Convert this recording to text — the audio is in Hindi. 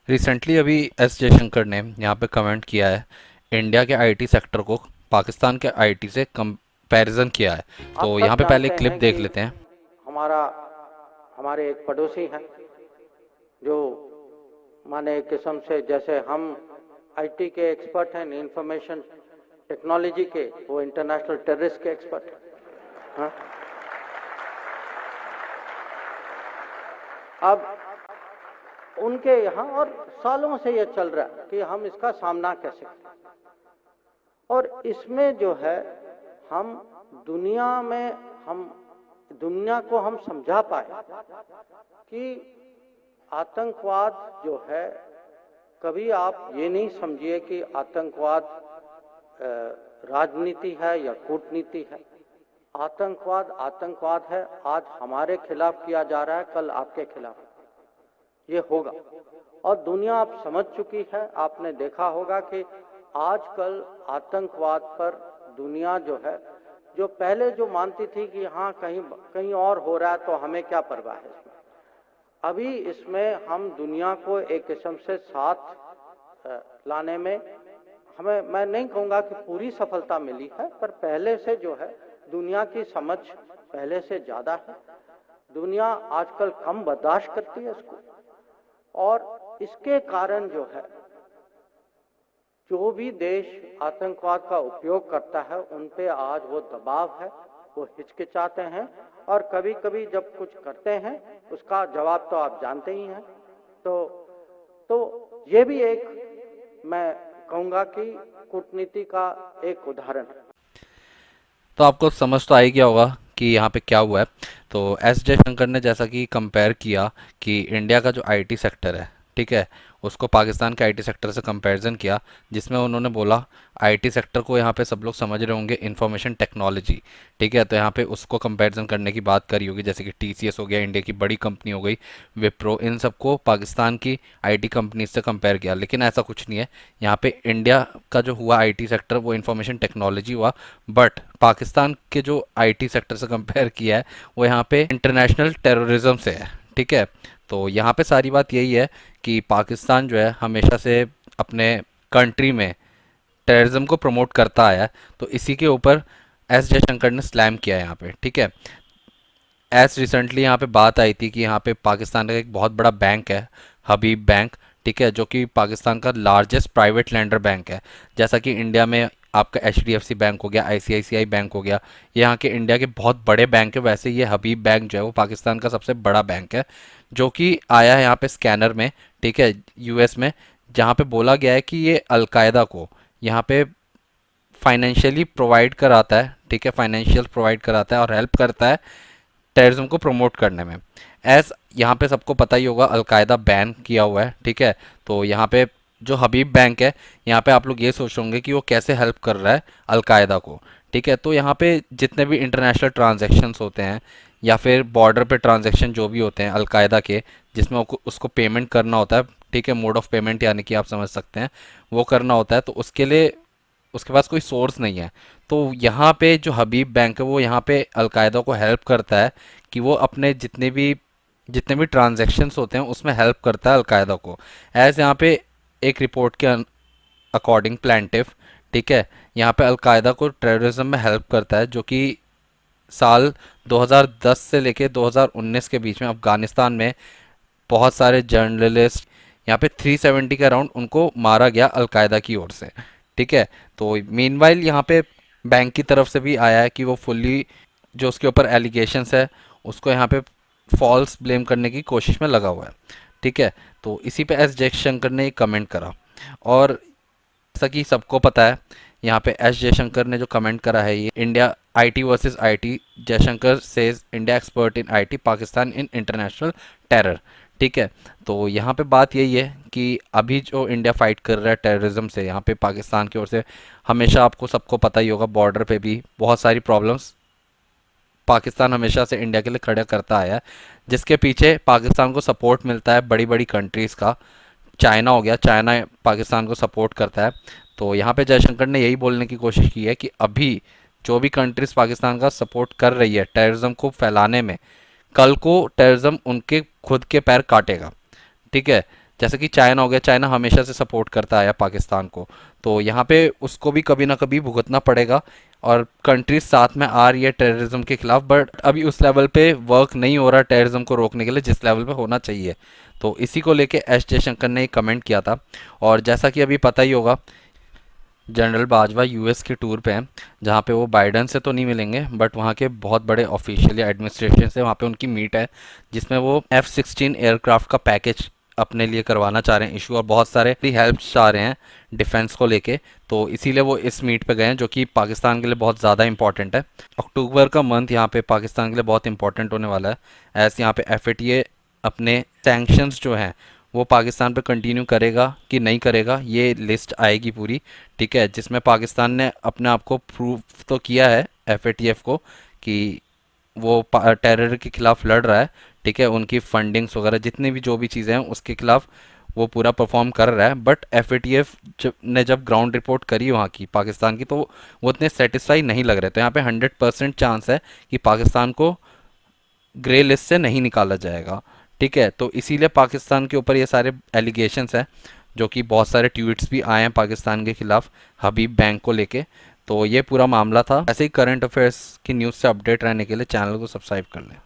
रिसेंटली अभी एस जयशंकर ने यहाँ पे कमेंट किया है, इंडिया के आईटी सेक्टर को पाकिस्तान के आईटी से कंपैरिजन किया है। आप तो सब यहाँ पे पहले जानते एक क्लिप हैं देख कि लेते हैं। हमारा हमारे एक पड़ोसी हैं जो माने एक किस्म से जैसे हम आईटी के एक्सपर्ट हैं, इंफॉर्मेशन टेक्नोलॉजी के, वो इंटरनेशनल टेररिस्ट के एक्सपर्ट हैं। हाँ? अब उनके यहाँ और सालों से ये चल रहा है कि हम इसका सामना कैसे करें। और इसमें जो है हम दुनिया में हम दुनिया को हम समझा पाए कि आतंकवाद जो है, कभी आप ये नहीं समझिए कि आतंकवाद राजनीति है या कूटनीति है। आतंकवाद आतंकवाद है। आज हमारे खिलाफ किया जा रहा है, कल आपके खिलाफ ये होगा। और दुनिया अब समझ चुकी है। आपने देखा होगा कि आजकल आतंकवाद पर दुनिया जो है, जो पहले जो मानती थी कि हाँ कहीं कहीं और हो रहा है तो हमें क्या परवाह है इसमें, अभी इसमें हम दुनिया को एक किस्म से साथ लाने में हमें, मैं नहीं कहूँगा कि पूरी सफलता मिली है, पर पहले से जो है दुनिया की समझ पहले से ज़्यादा है। दुनिया आजकल कम बर्दाश्त करती है इसको, और इसके कारण जो है जो भी देश आतंकवाद का उपयोग करता है उन पे आज वो दबाव है, वो हिचकिचाते हैं, और कभी कभी जब कुछ करते हैं उसका जवाब तो आप जानते ही हैं। तो तो ये भी एक, मैं कहूँगा कि कूटनीति का एक उदाहरण है। तो आपको समझ तो आ ही गया होगा कि यहाँ पे क्या हुआ है। तो एस जयशंकर ने जैसा कि कंपेयर किया कि इंडिया का जो आईटी सेक्टर है, ठीक है, उसको पाकिस्तान के आईटी सेक्टर से कंपैरिजन किया, जिसमें उन्होंने बोला आईटी सेक्टर को यहाँ पे सब लोग समझ रहे होंगे इंफॉर्मेशन टेक्नोलॉजी, ठीक है। तो यहाँ पे उसको कंपैरिजन करने की बात करी होगी, जैसे कि टीसीएस हो गया, इंडिया की बड़ी कंपनी हो गई, विप्रो, इन सबको पाकिस्तान की आईटी कंपनी से कंपेयर किया। लेकिन ऐसा कुछ नहीं है। यहाँ पे इंडिया का जो हुआ आईटी सेक्टर वो इंफॉर्मेशन टेक्नोलॉजी हुआ, बट पाकिस्तान के जो आईटी सेक्टर से कंपेयर किया है वो यहाँ पे इंटरनेशनल टेररिज्म से है, ठीक है। तो यहाँ पे सारी बात यही है कि पाकिस्तान जो है हमेशा से अपने कंट्री में टेररिज्म को प्रमोट करता आया है। तो इसी के ऊपर एस जयशंकर ने स्लैम किया है यहाँ पे, ठीक है। एस रिसेंटली यहाँ पे बात आई थी कि यहाँ पे पाकिस्तान का एक बहुत बड़ा बैंक है, हबीब बैंक, ठीक है, जो कि पाकिस्तान का लार्जेस्ट प्राइवेट लेंडर बैंक है। जैसा कि इंडिया में आपका एचडीएफसी बैंक हो गया, आईसीआईसीआई बैंक हो गया, ये यहाँ के इंडिया के बहुत बड़े बैंक है, वैसे ये हबीब बैंक जो है वो पाकिस्तान का सबसे बड़ा बैंक है, जो कि आया है यहाँ पे स्कैनर में, ठीक है, यूएस में, जहाँ पे बोला गया है कि ये अलकायदा को यहाँ पे फाइनेंशियली प्रोवाइड कराता है, ठीक है, फाइनेंशियल प्रोवाइड कराता है और हेल्प करता है टेररिज्म को प्रमोट करने में। एज यहाँ पे सबको पता ही होगा अलकायदा बैन किया हुआ है, ठीक है। तो यहाँ पे जो हबीब बैंक है, यहाँ पे आप लोग ये सोच होंगे कि वो कैसे हेल्प कर रहा है अलकायदा को, ठीक है। तो यहाँ पे जितने भी इंटरनेशनल ट्रांजैक्शंस होते हैं या फिर बॉर्डर पे ट्रांजैक्शन जो भी होते हैं अलकायदा के, जिसमें उसको पेमेंट करना होता है, ठीक है, मोड ऑफ पेमेंट यानी कि आप समझ सकते हैं, वो करना होता है, तो उसके लिए उसके पास कोई सोर्स नहीं है। तो यहाँ पे जो हबीब बैंक है वो यहाँ पे अलकायदा को हेल्प करता है कि वो अपने जितने भी ट्रांजैक्शंस होते हैं उसमें हेल्प करता है अलकायदा को। एज यहाँ पे एक रिपोर्ट के अकॉर्डिंग प्लेंटिफ, ठीक है, यहाँ पे अलकायदा को टेररिज्म में हेल्प करता है, जो कि साल 2010 से लेके 2019 के बीच में अफगानिस्तान में बहुत सारे जर्नलिस्ट, यहाँ पे 370 के अराउंड उनको मारा गया अलकायदा की ओर से, ठीक है। तो मीनवाइल यहाँ पे बैंक की तरफ से भी आया है कि वो फुल्ली जो उसके ऊपर एलिगेशंस है उसको यहाँ पे फॉल्स ब्लेम करने की कोशिश में लगा हुआ है, ठीक है। तो इसी पे एस जयशंकर ने एक कमेंट करा, और जैसा कि सबको पता है यहाँ पे एस जयशंकर ने जो कमेंट करा है, ये India IT versus IT, Jaishankar says India expert in IT, Pakistan in international terror, ठीक है। तो यहाँ पे बात यही है कि अभी जो इंडिया फाइट कर रहा है टेररिज्म से, यहाँ पे पाकिस्तान की ओर से हमेशा आपको सबको पता ही होगा बॉर्डर पे भी बहुत सारी प्रॉब्लम्स पाकिस्तान हमेशा से इंडिया के लिए खड़ा करता आया है, जिसके पीछे पाकिस्तान को सपोर्ट मिलता है बड़ी बड़ी कंट्रीज़ का। चाइना हो गया, चाइना पाकिस्तान को सपोर्ट करता है। तो यहाँ पे जयशंकर ने यही बोलने की कोशिश की है कि अभी जो भी कंट्रीज़ पाकिस्तान का सपोर्ट कर रही है टेररिज्म को फैलाने में, कल को टेररिज्म उनके खुद के पैर काटेगा, ठीक है। जैसे कि चाइना हो गया, चाइना हमेशा से सपोर्ट करता आया पाकिस्तान को, तो यहाँ पे उसको भी कभी ना कभी भुगतना पड़ेगा। और कंट्रीज साथ में आ रही है टेररिज्म के खिलाफ, बट अभी उस लेवल पे वर्क नहीं हो रहा टेररिज्म को रोकने के लिए जिस लेवल पे होना चाहिए। तो इसी को लेके एस जयशंकर ने एक कमेंट किया था। और जैसा कि अभी पता ही होगा, जनरल बाजवा यूएस के टूर पे हैं, जहाँ पे वो बाइडन से तो नहीं मिलेंगे बट वहाँ के बहुत बड़े ऑफिशियल या एडमिनिस्ट्रेशन से वहाँ पे उनकी मीट है, जिसमें वो F-16 एयरक्राफ्ट का पैकेज अपने लिए करवाना चाह रहे हैं इशू, और बहुत सारे हेल्प चाह रहे हैं डिफेंस को लेके। तो इसीलिए वो इस मीट पे गए हैं, जो कि पाकिस्तान के लिए बहुत ज़्यादा इंपॉर्टेंट है। अक्टूबर का मंथ यहाँ पे पाकिस्तान के लिए बहुत इंपॉर्टेंट होने वाला है, ऐसे यहाँ पे FATA अपने सैंक्शंस जो हैं वो पाकिस्तान पे कंटिन्यू करेगा कि नहीं करेगा, ये लिस्ट आएगी पूरी, ठीक है, जिसमें पाकिस्तान ने अपने आप को प्रूव तो किया है FATF को कि वो टेरर के खिलाफ लड़ रहा है, ठीक है, उनकी फंडिंग्स वगैरह जितनी भी जो भी चीज़ें हैं उसके खिलाफ वो पूरा परफॉर्म कर रहा है। बट FATF ने जब ग्राउंड रिपोर्ट करी वहाँ की पाकिस्तान की, तो वो उतने सेटिस्फाई नहीं लग रहे। तो यहाँ पे 100% चांस है कि पाकिस्तान को ग्रे लिस्ट से नहीं निकाला जाएगा, ठीक है। तो इसीलिए पाकिस्तान के ऊपर ये सारे एलिगेशंस हैं, जो कि बहुत सारे ट्वीट्स भी आए हैं पाकिस्तान के खिलाफ हबीब बैंक को लेके। तो ये पूरा मामला था। ऐसे ही करंट अफेयर्स की न्यूज़ से अपडेट रहने के लिए चैनल को सब्सक्राइब कर लें।